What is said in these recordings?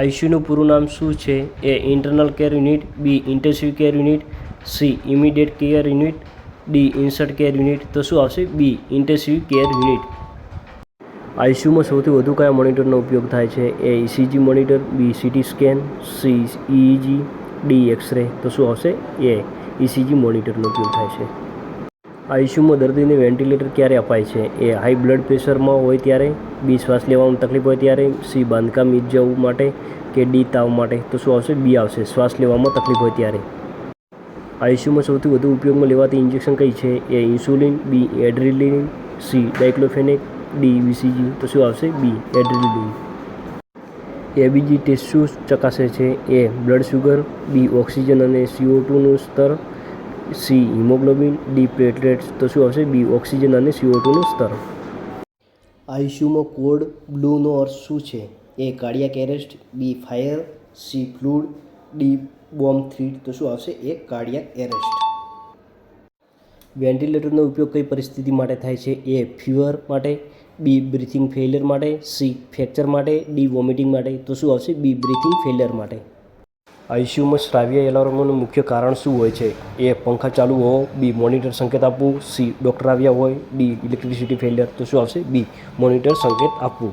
આઈસીયુનું પૂરું નામ શું છે? A internal care unit, B intensive care unit, C immediate care unit, D insert care unit. તો શું આવશે? B intensive care unit. આઈસીયુમાં સૌથી વધુ કયા મોનિટરનો ઉપયોગ થાય છે? A ECG monitor, B CT scan, C EEG, D x-ray. તો શું આવશે? એ ઇસીજી મોનિટરનો ઉપયોગ થાય છે. આઈસીયુમાં દર્દીને વેન્ટિલેટર ક્યારે અપાય છે? એ હાઈ બ્લડ પ્રેશરમાં હોય ત્યારે, બી શ્વાસ લેવામાં તકલીફ હોય ત્યારે, સી બાંધકામ ઇજાઓ માટે કે ડી તાવ માટે. તો શું આવશે? બી આવશે, શ્વાસ લેવામાં તકલીફ હોય ત્યારે. આઈસીયુમાં સૌથી વધુ ઉપયોગમાં લેવાતી ઇન્જેક્શન કઈ છે? એ ઇન્સ્યુલિન, બી એડ્રેનાલિન, સી ડાયક્લોફેનેક, ડી બીસીજી. તો શું આવશે? બી એડ્રેનાલિન. એબીજી ટેસ્ટ શું ચકાસે છે? એ બ્લડ શુગર, બી ઓક્સિજન અને CO2નું સ્તર, સી હિમોગ્લોબિન, ડી પ્લેટલેટ્સ. તો શું આવશે? બી ઓક્સિજન અને CO2નું સ્તર. આઈસીયુમાં કોડ બ્લૂનો અર્થ શું છે? A cardiac arrest, B fire, C flood, D bomb threat. તો શું આવશે? એ કાર્ડિયાક એરેસ્ટ. વેન્ટિલેટરનો ઉપયોગ કઈ પરિસ્થિતિ માટે થાય છે? એ ફીવર માટે, બી બ્રીથિંગ ફેલિયર માટે, સી ફ્રેક્ચર માટે, ડી વોમિટિંગ માટે. તો શું આવશે? બી બ્રીથિંગ ફેલિયર માટે. આઈસીયુમાં શ્રાવ્ય એલાર્મનું મુખ્ય કારણ શું હોય છે? એ પંખા ચાલુ હોવો, બી મોનિટર સંકેત આપવું, સી ડૉક્ટર આવ્યા હોય, ડી ઇલેક્ટ્રિસિટી ફેલિયર. તો શું આવશે? બી મોનિટર સંકેત આપવું.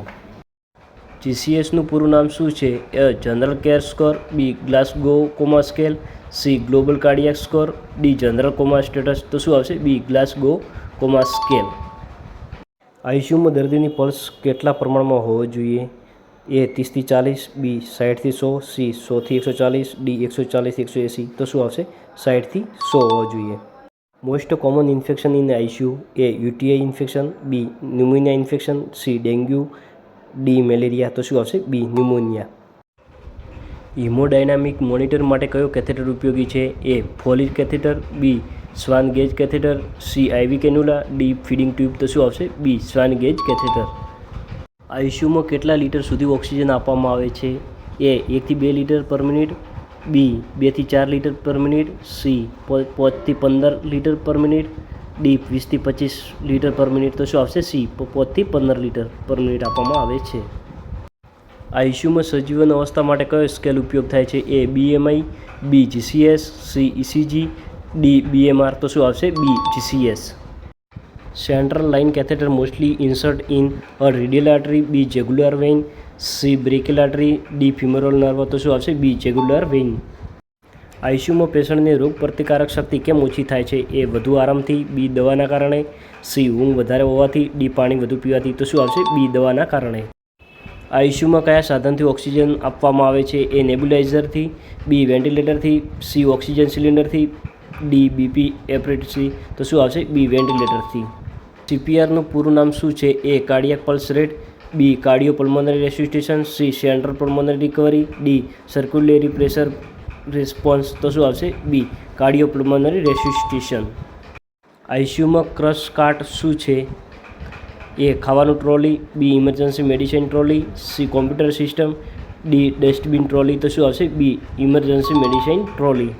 જીસીએસનું પૂરું નામ શું છે? A general care score, B Glasgow coma scale, C global cardiac score, D general coma status. તો શું આવશે? બી ગ્લાસગો કોમા સ્કેલ. આઈસીયુમાં દર્દીની પલ્સ કેટલા પ્રમાણમાં હોવો જોઈએ? એ 30 થી 40, બી 60 થી 100, સી 100 થી 140, ડી 140 થી 180. તો શું આવશે? 60 થી 100 હોવો જોઈએ. Most common infection in ICU? A UTI infection, B pneumonia infection, C dengue, D malaria. તો શું આવશે? બી ન્યુમોનિયા. હિમોડાયનામિક મોનિટર માટે કયો કેથેટર ઉપયોગી છે? એ ફોલિક કેથેટર, બી સ્વાન ગેજ કેથેટર, સી આઈવી કેન્યુલા, ડી ફીડિંગ ટ્યુબ. તો શું આવશે? બી સ્વાન ગેજ કેથેટર. આઈસીયુમાં કેટલા લીટર સુધી ઓક્સિજન આપવામાં આવે છે? એ 1 થી 2 લીટર પર મિનિટ, બી 2 થી 4 લીટર પર મિનિટ, સી 5 થી 15 લીટર પર મિનિટ, ડી 20 થી 25 લીટર પર મિનિટ. તો શું આવશે? સી 5 થી 15 લીટર પર મિનિટ આપવામાં આવે છે. આઈસીયુમાં સજીવન અવસ્થા માટે કયો સ્કેલ ઉપયોગ થાય છે? A BMI, B GCS, C ECG, D BMR. તો શું આવશે? B GCS. Central line catheter mostly insert in a radial artery, B jugular vein, C brachial artery, D femoral nerve. તો શું આવશે? બી જેગુલાર વેઇન. આઈસીયુમાં પેશન્ટની રોગ પ્રતિકારક શક્તિ કેમ ઓછી થાય છે? એ વધુ આરામથી, બી દવાના કારણે, સી ઊંઘ વધારે હોવાથી, ડી પાણી વધુ પીવાથી. તો શું આવશે? બી દવાના કારણે. આઈસીયુમાં કયા સાધનથી ઓક્સિજન આપવામાં આવે છે? એ નેબ્યુલાઇઝરથી, બી વેન્ટિલેટરથી, સી ઓક્સિજન સિલિન્ડરથી, ડી બીપી એપરેટથી. તો શું આવશે? બી વેન્ટિલેટરથી. સીપીઆરનું પૂરું નામ શું છે? A cardiac pulse rate, B cardio pulmonary resuscitation, C central pulmonary recovery, D circulatory pressure response. તો શું આવશે? B cardio pulmonary resuscitation. આઈસીયુમાં ક્રશ કાર્ટ શું છે? એ ખાવાનું trolley, B emergency medicine trolley, C computer system, D dustbin trolley. તો શું આવશે? B emergency medicine trolley.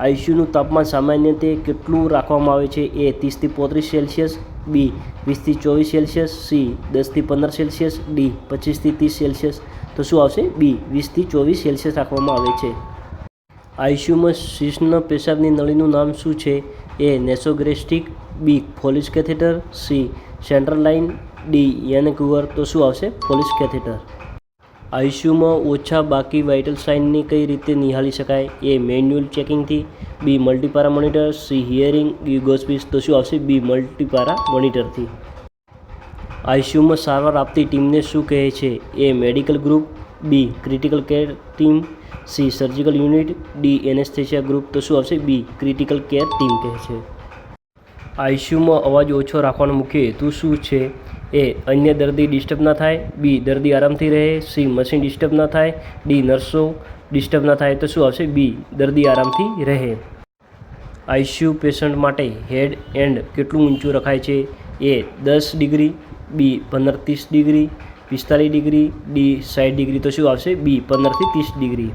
આઈસીયુનું તાપમાન સામાન્ય રીતે કેટલું રાખવામાં આવે છે? એ 30 થી 35 સેલ્સિયસ, બી 20 થી 24 સેલ્સિયસ, સી 10 થી 15 સેલ્સિયસ, ડી 25 થી 30 સેલ્સિયસ. તો શું આવશે? બી 20 થી 24 સેલ્સિયસ રાખવામાં આવે છે. આઈસીયુમાં શિશ્ન પેશાબની નળીનું નામ શું છે? A nasogastric, B Foley's catheter, C central line, D Yankauer. તો શું આવશે? ફોલિસ કેથેટર. આઈસીયુમાં ઓછા બાકી વાઇટલ સાઇનની કઈ રીતે નિહાળી શકાય? એ મેન્યુઅલ ચેકિંગથી, બી મલ્ટીપારા મોનિટર, સી હિયરિંગ ગોસ્પિસ. તો શું આવશે? બી મલ્ટીપારા મોનિટરથી. આઈસીયુમાં સારવાર આપતી ટીમને શું કહે છે? A medical group, B critical care team, C surgical unit, D anaesthesia group. તો શું આવશે? બી ક્રિટિકલ કેર ટીમ કહે છે. આઈસીયુમાં અવાજ ઓછો રાખવાનો મુખ્ય હેતુ શું છે? એ અન્ય દર્દી ડિસ્ટર્બ ના થાય, બી દર્દી આરામથી રહે, સી મશીન ડિસ્ટર્બ ના થાય, ડી નર્સો ડિસ્ટર્બ ના થાય. તો શું આવશે? બી દર્દી આરામથી રહે. આઈસીયુ પેશન્ટ માટે હેડ એન્ડ કેટલું ઊંચું રખાય છે? એ 10 ડિગ્રી, બી 15-30 ડિગ્રી, 45 ડિગ્રી, ડી 60 ડિગ્રી. તો શું આવશે? બી 15 થી 30 ડિગ્રી.